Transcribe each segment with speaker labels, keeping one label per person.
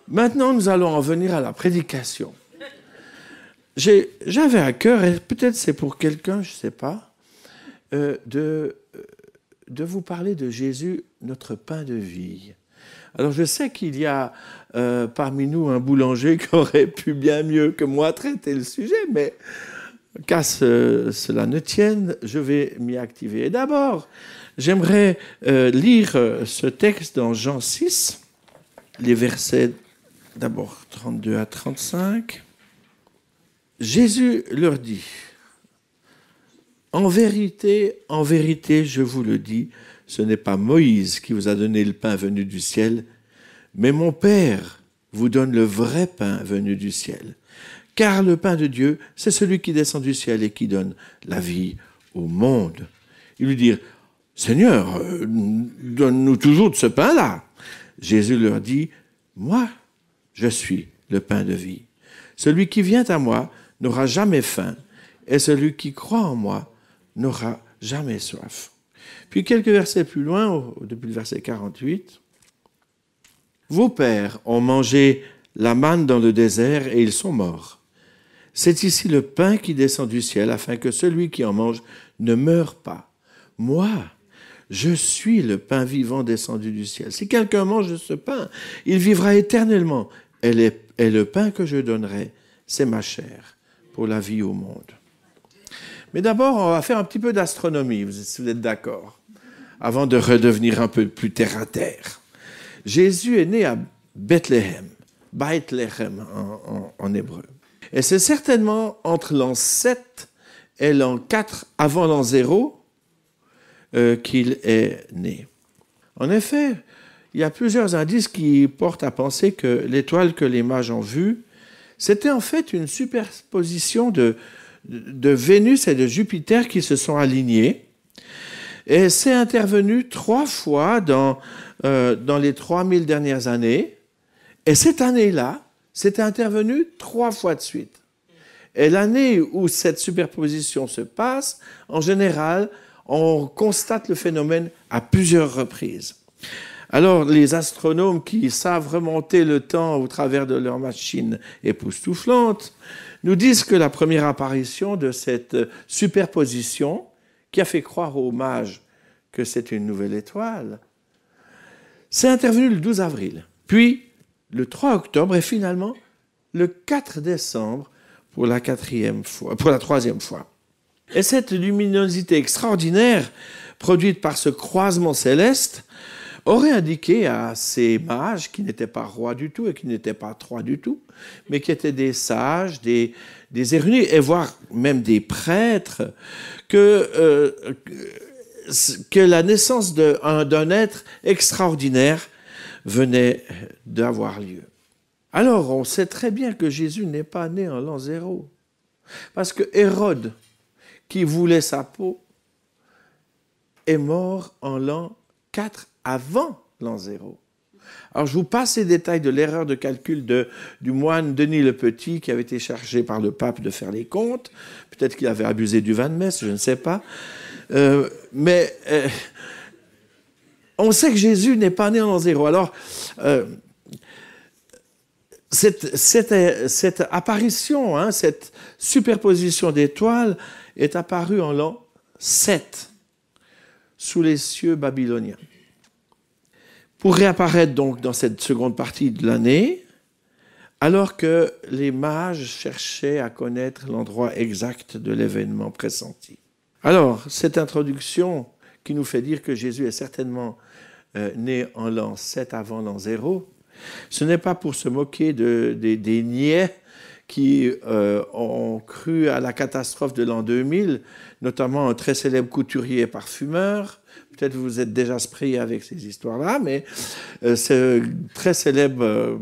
Speaker 1: Maintenant, nous allons en venir à la prédication. J'avais à cœur, et peut-être c'est pour quelqu'un, je ne sais pas, de vous parler de Jésus, notre pain de vie. Alors je sais qu'il y a parmi nous un boulanger qui aurait pu bien mieux que moi traiter le sujet, mais qu'à cela ne tienne, je vais m'y activer. Et d'abord, j'aimerais lire ce texte dans Jean 6, les versets d'abord 32 à 35. Jésus leur dit, en vérité, je vous le dis, ce n'est pas Moïse qui vous a donné le pain venu du ciel, mais mon Père vous donne le vrai pain venu du ciel. Car le pain de Dieu, c'est celui qui descend du ciel et qui donne la vie au monde. Ils lui dirent, Seigneur, donne-nous toujours de ce pain-là. Jésus leur dit, moi, je suis le pain de vie. Celui qui vient à moi n'aura jamais faim, et celui qui croit en moi n'aura jamais soif. Puis quelques versets plus loin, depuis le verset 48, « Vos pères ont mangé la manne dans le désert et ils sont morts. C'est ici le pain qui descend du ciel, afin que celui qui en mange ne meure pas. Moi, je suis le pain vivant descendu du ciel. Si quelqu'un mange de ce pain, il vivra éternellement. Et le pain que je donnerai, c'est ma chair, pour la vie au monde. » Mais d'abord, on va faire un petit peu d'astronomie, si vous êtes d'accord, avant de redevenir un peu plus terre à terre. Jésus est né à Bethléem, Bethléem en hébreu. Et c'est certainement entre l'an 7 et l'an 4 avant l'an 0 qu'il est né. En effet, il y a plusieurs indices qui portent à penser que l'étoile que les mages ont vue, c'était en fait une superposition de Vénus et de Jupiter qui se sont alignés. Et c'est intervenu 3 fois dans les 3000 dernières années. Et cette année-là, c'était intervenu 3 fois de suite. Et l'année où cette superposition se passe, en général, on constate le phénomène à plusieurs reprises. Alors, les astronomes qui savent remonter le temps au travers de leurs machines époustouflantes nous disent que la première apparition de cette superposition, qui a fait croire aux mages que c'est une nouvelle étoile, c'est intervenu le 12 avril, puis le 3 octobre et finalement le 4 décembre pour la 3e fois. Et cette luminosité extraordinaire produite par ce croisement céleste aurait indiqué à ces mages, qui n'étaient pas rois du tout et qui n'étaient pas 3 du tout, mais qui étaient des sages, des érudits, et voire même des prêtres, que la naissance d'un être extraordinaire venait d'avoir lieu. Alors, on sait très bien que Jésus n'est pas né en l'an 0, parce que Hérode, qui voulait sa peau, est mort en l'an 4 avant l'an 0. Alors, je vous passe les détails de l'erreur de calcul du moine Denis le Petit, qui avait été chargé par le pape de faire les comptes. Peut-être qu'il avait abusé du vin de messe, je ne sais pas. Mais on sait que Jésus n'est pas né en l'an 0. Alors, cette apparition, cette superposition d'étoiles est apparue en l'an 7, sous les cieux babyloniens. Pour réapparaître donc dans cette seconde partie de l'année, alors que les mages cherchaient à connaître l'endroit exact de l'événement pressenti. Alors, cette introduction qui nous fait dire que Jésus est certainement né en l'an 7 avant l'an 0, ce n'est pas pour se moquer des niais qui ont cru à la catastrophe de l'an 2000, notamment un très célèbre couturier et parfumeur. Peut-être que vous êtes déjà sprayé avec ces histoires-là, mais ce très célèbre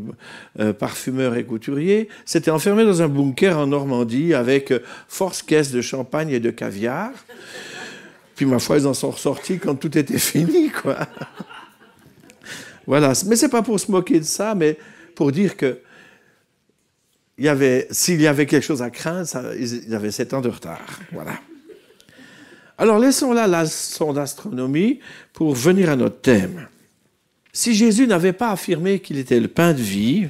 Speaker 1: parfumeur et couturier s'était enfermé dans un bunker en Normandie avec force caisses de champagne et de caviar. Puis, ma foi, ils en sont ressortis quand tout était fini, quoi. Voilà. Mais ce n'est pas pour se moquer de ça, mais pour dire que s'il y avait quelque chose à craindre, ils avaient 7 ans de retard. Voilà. Alors, laissons là la leçon d'astronomie pour venir à notre thème. Si Jésus n'avait pas affirmé qu'il était le pain de vie,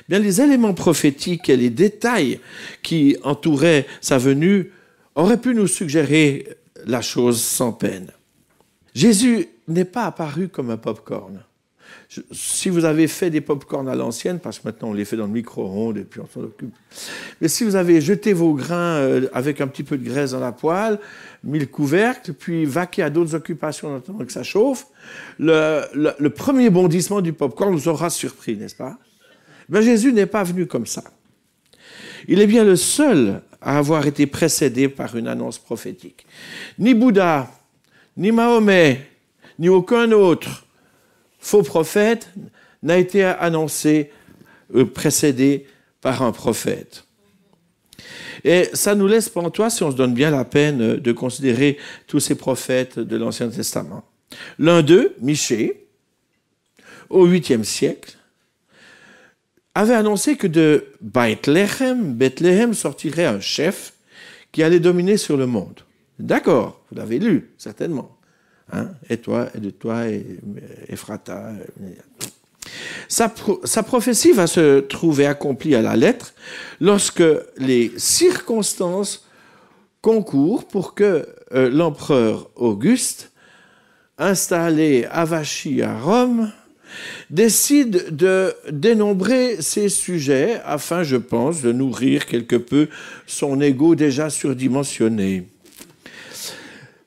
Speaker 1: Bien, les éléments prophétiques et les détails qui entouraient sa venue auraient pu nous suggérer la chose sans peine. Jésus n'est pas apparu comme un pop-corn. Si vous avez fait des pop-corn à l'ancienne, parce que maintenant on les fait dans le micro-ondes et puis on s'en occupe, mais si vous avez jeté vos grains avec un petit peu de graisse dans la poêle, mis le couvercle, puis vaqué à d'autres occupations en attendant que ça chauffe, le premier bondissement du pop-corn vous aura surpris, n'est-ce pas? Ben, Jésus n'est pas venu comme ça. Il est bien le seul à avoir été précédé par une annonce prophétique. Ni Bouddha, ni Mahomet, ni aucun autre faux prophète n'a été annoncé, précédé par un prophète. Et ça nous laisse pantois si on se donne bien la peine de considérer tous ces prophètes de l'Ancien Testament. L'un d'eux, Michée, au 8e siècle, avait annoncé que de Bethléem sortirait un chef qui allait dominer sur le monde. D'accord, vous l'avez lu, certainement. Hein? Et toi, Ephrata. Sa prophétie va se trouver accomplie à la lettre lorsque les circonstances concourent pour que l'empereur Auguste, installé à Vachy à Rome, décide de dénombrer ses sujets afin, je pense, de nourrir quelque peu son ego déjà surdimensionné.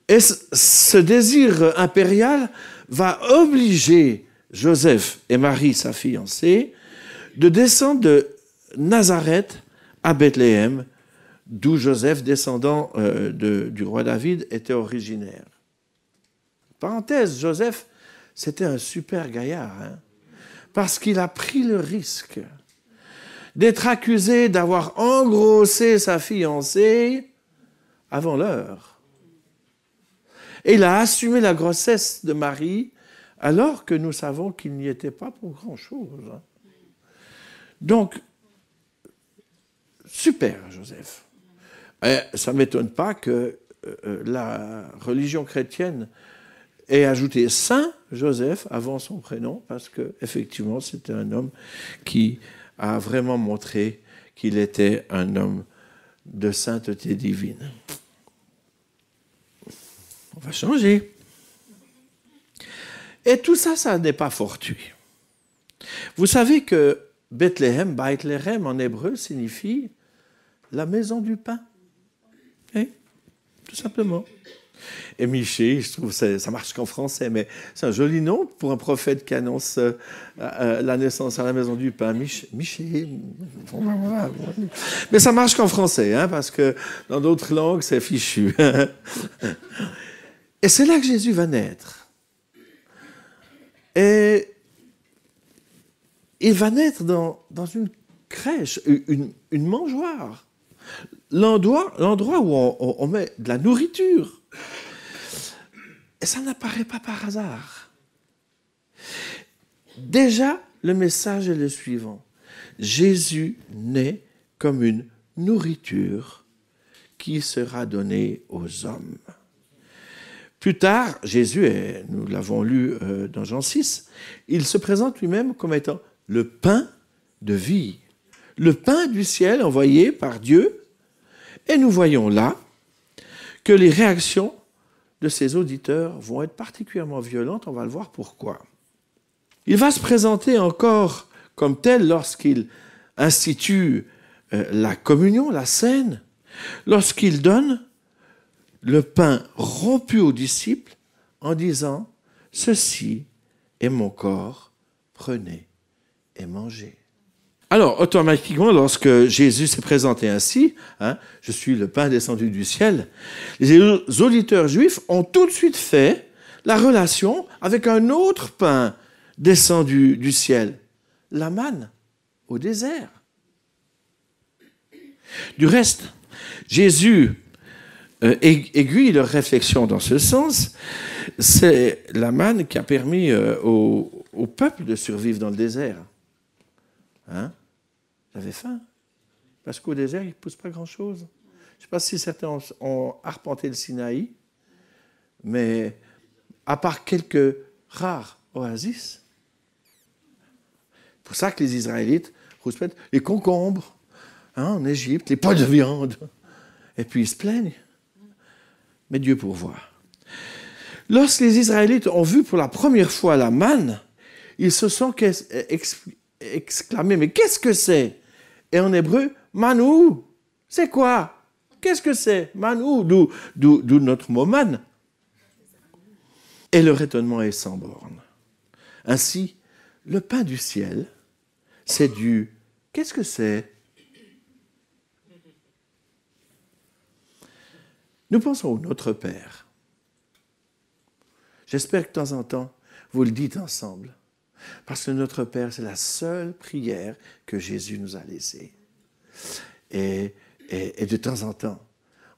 Speaker 1: Et ce désir impérial va obliger Joseph et Marie, sa fiancée, de descendre de Nazareth à Bethléem, d'où Joseph, descendant du roi David, était originaire. Parenthèse, Joseph, c'était un super gaillard, hein, parce qu'il a pris le risque d'être accusé d'avoir engrossé sa fiancée avant l'heure. Et il a assumé la grossesse de Marie alors que nous savons qu'il n'y était pas pour grand-chose. Donc, super, Joseph. Ça ne m'étonne pas que la religion chrétienne ait ajouté Saint Joseph avant son prénom, parce qu'effectivement, c'était un homme qui a vraiment montré qu'il était un homme de sainteté divine. On va changer. Et tout ça, ça n'est pas fortuit. Vous savez que Bethléem en hébreu, signifie la maison du pain. Hein? Tout simplement. Et Michée, je trouve que ça marche qu'en français, mais c'est un joli nom pour un prophète qui annonce la naissance à la maison du pain. Michée. Mais ça marche qu'en français, hein, parce que dans d'autres langues, c'est fichu. Et c'est là que Jésus va naître. Et il va naître dans une crèche, une mangeoire. L'endroit où on met de la nourriture. Et ça n'apparaît pas par hasard. Déjà, le message est le suivant. Jésus naît comme une nourriture qui sera donnée aux hommes. Plus tard, Jésus, et nous l'avons lu dans Jean 6, il se présente lui-même comme étant le pain de vie, le pain du ciel envoyé par Dieu. Et nous voyons là que les réactions de ses auditeurs vont être particulièrement violentes. On va le voir pourquoi. Il va se présenter encore comme tel lorsqu'il institue la communion, la scène, lorsqu'il donne le pain rompu aux disciples en disant « Ceci est mon corps, prenez et mangez ». Alors, automatiquement, lorsque Jésus s'est présenté ainsi, hein, « Je suis le pain descendu du ciel », les auditeurs juifs ont tout de suite fait la relation avec un autre pain descendu du ciel, la manne au désert. Du reste, Jésus aiguille leur réflexion dans ce sens. C'est la manne qui a permis au peuple de survivre dans le désert. Hein? J'avais faim. Parce qu'au désert, il ne pousse pas grand-chose. Je ne sais pas si certains ont arpenté le Sinaï, mais à part quelques rares oasis, c'est pour ça que les Israélites rouspètes, les concombres, en Égypte, les pots de viande. Et puis ils se plaignent. Mais Dieu pourvoit. Lorsque les Israélites ont vu pour la première fois la manne, ils se sont exclamés, mais qu'est-ce que c'est? Et en hébreu, manou, c'est quoi? Qu'est-ce que c'est? Manou, d'où notre mot manne. Et leur étonnement est sans borne. Ainsi, le pain du ciel, c'est du... Qu'est-ce que c'est? Nous pensons au Notre Père. J'espère que de temps en temps, vous le dites ensemble. Parce que Notre Père, c'est la seule prière que Jésus nous a laissée. Et de temps en temps,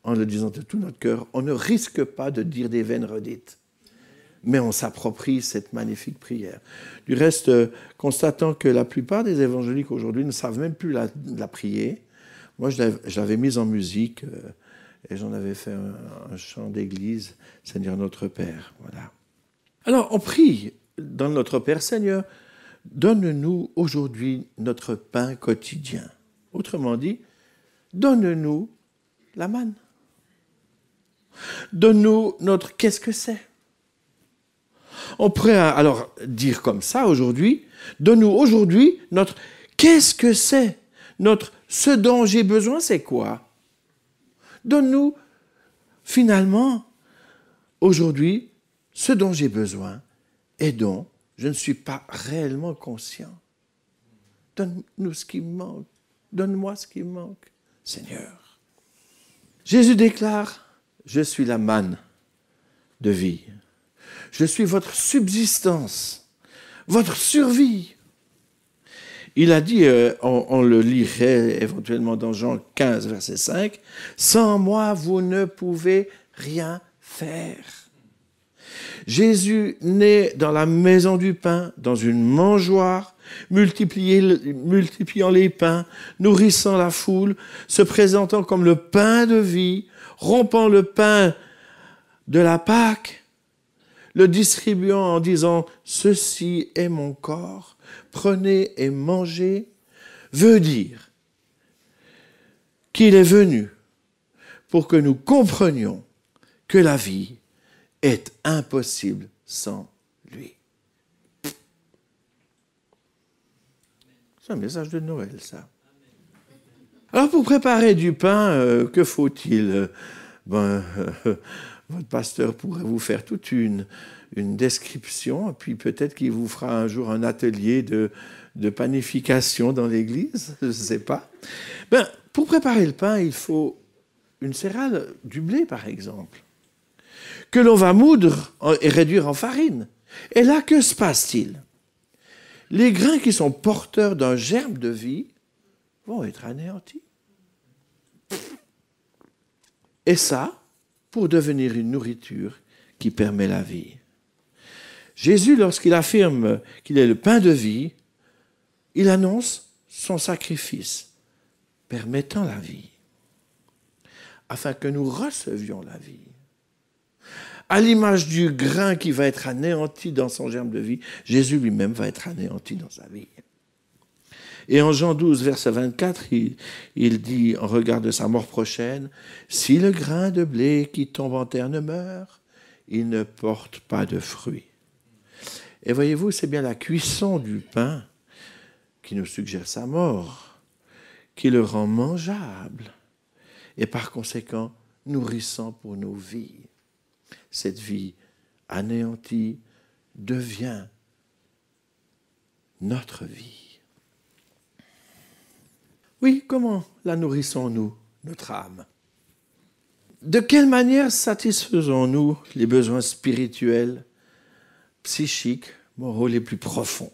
Speaker 1: en le disant de tout notre cœur, on ne risque pas de dire des vaines redites. Mais on s'approprie cette magnifique prière. Du reste, constatant que la plupart des évangéliques aujourd'hui ne savent même plus la prier, moi je l'avais mise en musique et j'en avais fait un chant d'église, Seigneur notre Père. Voilà. Alors on prie dans notre Père, Seigneur, donne-nous aujourd'hui notre pain quotidien. Autrement dit, donne-nous la manne. Donne-nous notre qu'est-ce que c'est. On pourrait alors dire comme ça aujourd'hui, donne-nous aujourd'hui notre qu'est-ce que c'est, notre ce dont j'ai besoin, c'est quoi? Donne-nous finalement aujourd'hui ce dont j'ai besoin et dont je ne suis pas réellement conscient. Donne-nous ce qui me manque, donne-moi ce qui me manque, Seigneur. Jésus déclare, je suis la manne de vie. Je suis votre subsistance, votre survie. Il a dit, on le lirait éventuellement dans Jean 15, verset 5, « Sans moi, vous ne pouvez rien faire. » Jésus naît dans la maison du pain, dans une mangeoire, multipliant les pains, nourrissant la foule, se présentant comme le pain de vie, rompant le pain de la Pâque, le distribuant en disant « Ceci est mon corps, prenez et mangez », veut dire qu'il est venu pour que nous comprenions que la vie est impossible sans lui. C'est un message de Noël, ça. Alors, pour préparer du pain, que faut-il? Votre pasteur pourrait vous faire toute une description, et puis peut-être qu'il vous fera un jour un atelier de panification dans l'église, je ne sais pas. Pour préparer le pain, il faut une céréale, du blé par exemple, que l'on va moudre et réduire en farine. Et là, que se passe-t-il? Les grains qui sont porteurs d'un germe de vie vont être anéantis. Et ça, pour devenir une nourriture qui permet la vie. Jésus, lorsqu'il affirme qu'il est le pain de vie, il annonce son sacrifice permettant la vie, afin que nous recevions la vie. À l'image du grain qui va être anéanti dans son germe de vie, Jésus lui-même va être anéanti dans sa vie. Et en Jean 12, verset 24, il dit, en regard de sa mort prochaine, « Si le grain de blé qui tombe en terre ne meurt, il ne porte pas de fruits. » Et voyez-vous, c'est bien la cuisson du pain qui nous suggère sa mort, qui le rend mangeable et par conséquent nourrissant pour nos vies. Cette vie anéantie devient notre vie. Oui, comment la nourrissons-nous, notre âme? De quelle manière satisfaisons-nous les besoins spirituels, psychiques, moraux les plus profonds?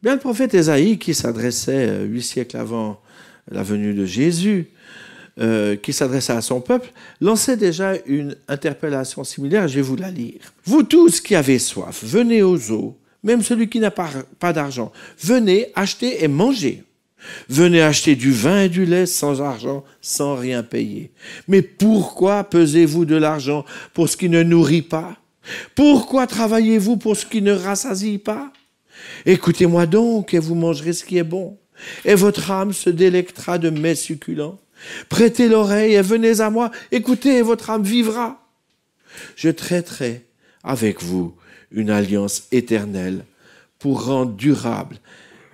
Speaker 1: Bien, le prophète Ésaïe, qui s'adressait 8 siècles avant la venue de Jésus, qui s'adressait à son peuple, lançait déjà une interpellation similaire, je vais vous la lire. « Vous tous qui avez soif, venez aux eaux, même celui qui n'a pas d'argent, venez acheter et manger. Venez acheter du vin et du lait sans argent, sans rien payer. Mais pourquoi pesez-vous de l'argent pour ce qui ne nourrit pas? Pourquoi travaillez-vous pour ce qui ne rassasie pas? Écoutez-moi donc et vous mangerez ce qui est bon, et votre âme se délectera de mets succulents. Prêtez l'oreille et venez à moi, écoutez et votre âme vivra. Je traiterai avec vous une alliance éternelle pour rendre durable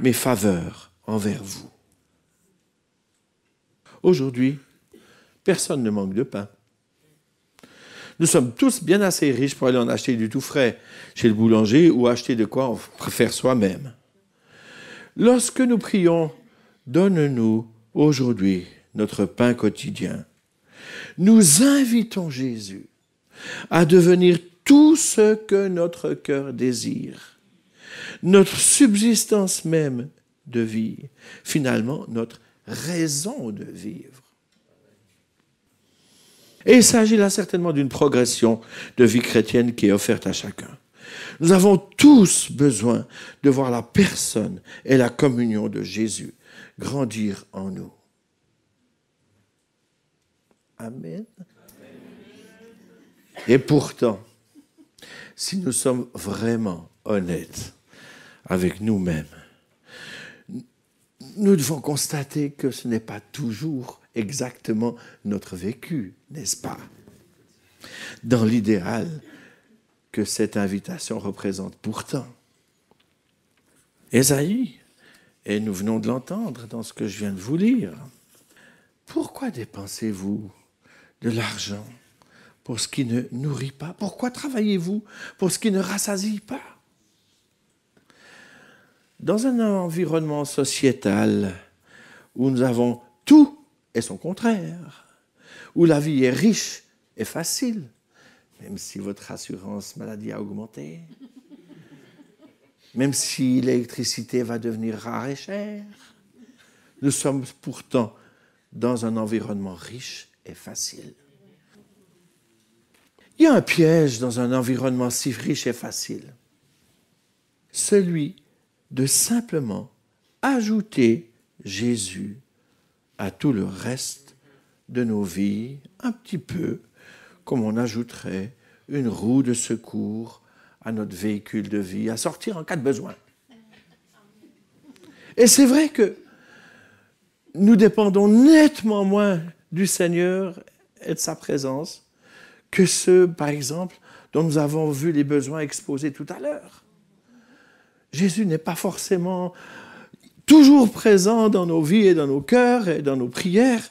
Speaker 1: mes faveurs envers vous. Aujourd'hui, personne ne manque de pain. Nous sommes tous bien assez riches pour aller en acheter du tout frais chez le boulanger ou acheter de quoi on préfère soi-même. Lorsque nous prions, donne-nous aujourd'hui notre pain quotidien, nous invitons Jésus à devenir tout ce que notre cœur désire, notre subsistance même de vie, finalement notre raison de vivre. Et il s'agit là certainement d'une progression de vie chrétienne qui est offerte à chacun. Nous avons tous besoin de voir la personne et la communion de Jésus grandir en nous. Amen. Et pourtant, si nous sommes vraiment honnêtes avec nous-mêmes, nous devons constater que ce n'est pas toujours exactement notre vécu, n'est-ce pas? Dans l'idéal que cette invitation représente pourtant. Ésaïe, et nous venons de l'entendre dans ce que je viens de vous lire, pourquoi dépensez-vous de l'argent pour ce qui ne nourrit pas? Pourquoi travaillez-vous pour ce qui ne rassasie pas? Dans un environnement sociétal où nous avons tout et son contraire, où la vie est riche et facile, même si votre assurance maladie a augmenté, même si l'électricité va devenir rare et chère, nous sommes pourtant dans un environnement riche et facile. Il y a un piège dans un environnement si riche et facile, celui de simplement ajouter Jésus à tout le reste de nos vies, un petit peu comme on ajouterait une roue de secours à notre véhicule de vie, à sortir en cas de besoin. Et c'est vrai que nous dépendons nettement moins du Seigneur et de sa présence que ceux, par exemple, dont nous avons vu les besoins exposés tout à l'heure. Jésus n'est pas forcément toujours présent dans nos vies et dans nos cœurs et dans nos prières,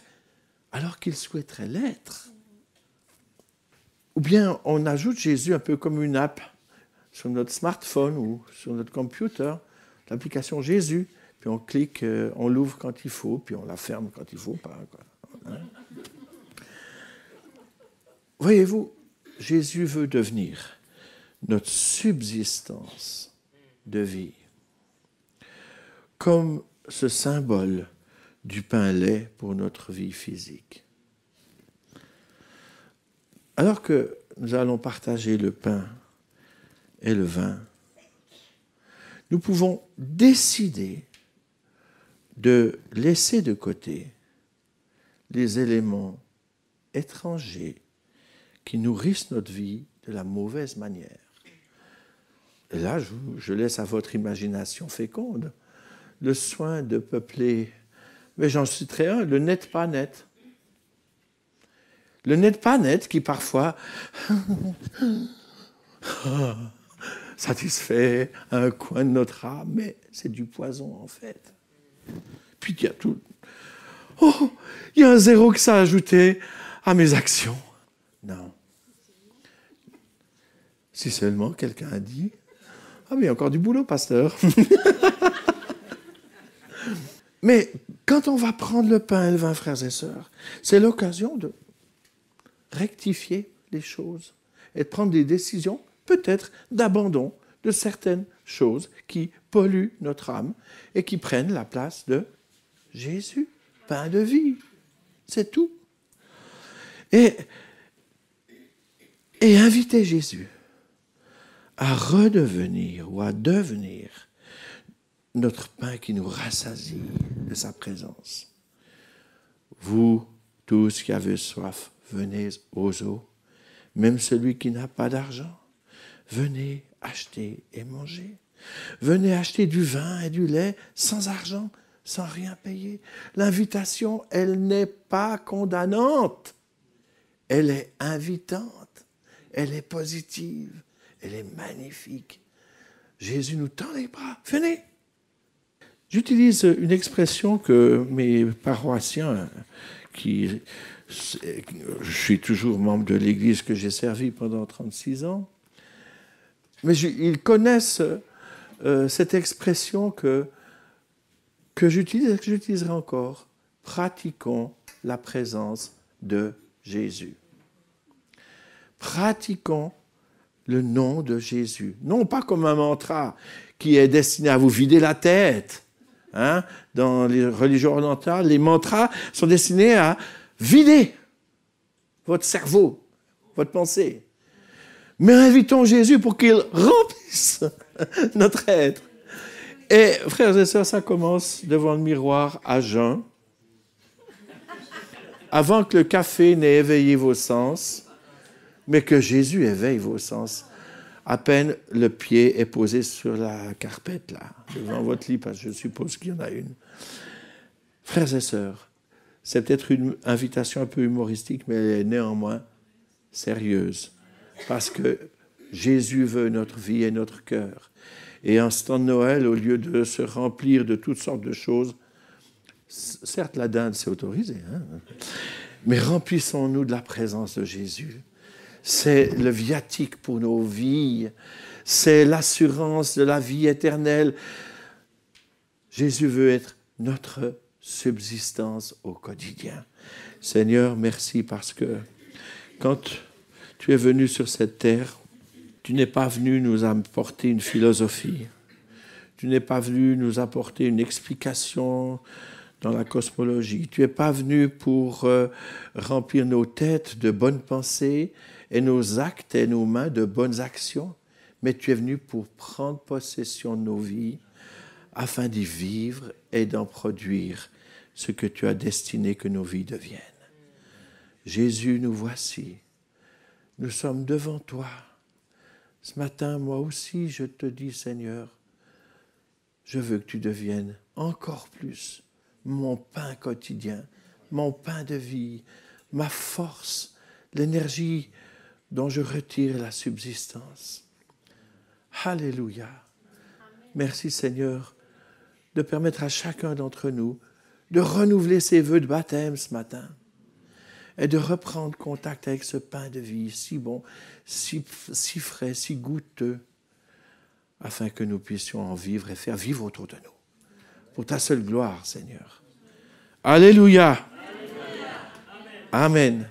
Speaker 1: alors qu'il souhaiterait l'être. Ou bien on ajoute Jésus un peu comme une app sur notre smartphone ou sur notre computer, l'application Jésus, puis on clique, on l'ouvre quand il faut, puis on la ferme quand il ne faut pas. Hein? Voyez-vous, Jésus veut devenir notre subsistance de vie, comme ce symbole du pain-lait pour notre vie physique. Alors que nous allons partager le pain et le vin, nous pouvons décider de laisser de côté les éléments étrangers qui nourrissent notre vie de la mauvaise manière. Et là, je laisse à votre imagination féconde le soin de peupler, mais j'en citerai un, le net pas net. Le net pas net qui parfois satisfait un coin de notre âme, mais c'est du poison en fait. Puis il y a tout. Oh, il y a un zéro que ça a ajouté à mes actions. Non. Si seulement quelqu'un a dit, ah mais il y a encore du boulot, pasteur. Mais quand on va prendre le pain et le vin, frères et sœurs, c'est l'occasion de rectifier les choses et de prendre des décisions, peut-être d'abandon de certaines choses qui polluent notre âme et qui prennent la place de Jésus, pain de vie. C'est tout. Et inviter Jésus à redevenir ou à devenir notre pain qui nous rassasie de sa présence. Vous, tous qui avez soif, venez aux eaux, même celui qui n'a pas d'argent, venez acheter et manger. Venez acheter du vin et du lait sans argent, sans rien payer. L'invitation, elle n'est pas condamnante. Elle est invitante. Elle est positive. Elle est magnifique. Jésus nous tend les bras. Venez. J'utilise une expression que mes paroissiens, je suis toujours membre de l'Église que j'ai servie pendant 36 ans, mais ils connaissent cette expression que j'utilise et que j'utiliserai encore. Pratiquons la présence de Jésus. Pratiquons le nom de Jésus. Non pas comme un mantra qui est destiné à vous vider la tête. Hein? Dans les religions orientales, les mantras sont destinés à vider votre cerveau, votre pensée. Mais invitons Jésus pour qu'il remplisse notre être. Et frères et sœurs, ça commence devant le miroir à jeun, avant que le café n'ait éveillé vos sens, mais que Jésus éveille vos sens. À peine le pied est posé sur la carpette, là, devant votre lit, parce que je suppose qu'il y en a une. Frères et sœurs, c'est peut-être une invitation un peu humoristique, mais elle est néanmoins sérieuse. Parce que Jésus veut notre vie et notre cœur. Et en ce temps de Noël, au lieu de se remplir de toutes sortes de choses, certes la dinde c'est autorisé, hein, mais remplissons-nous de la présence de Jésus. C'est le viatique pour nos vies, c'est l'assurance de la vie éternelle. Jésus veut être notre subsistance au quotidien. Seigneur, merci parce que quand tu es venu sur cette terre, tu n'es pas venu nous apporter une philosophie. Tu n'es pas venu nous apporter une explication dans la cosmologie. Tu n'es pas venu pour remplir nos têtes de bonnes pensées et nos actes et nos mains de bonnes actions, mais tu es venu pour prendre possession de nos vies afin d'y vivre et d'en produire ce que tu as destiné que nos vies deviennent. Jésus, nous voici. Nous sommes devant toi. Ce matin, moi aussi, je te dis, Seigneur, je veux que tu deviennes encore plus mon pain quotidien, mon pain de vie, ma force, l'énergie dont je retire la subsistance. Alléluia. Merci, Seigneur, de permettre à chacun d'entre nous de renouveler ses vœux de baptême ce matin et de reprendre contact avec ce pain de vie si bon, si frais, si goûteux, afin que nous puissions en vivre et faire vivre autour de nous. Pour ta seule gloire, Seigneur. Alléluia. Amen.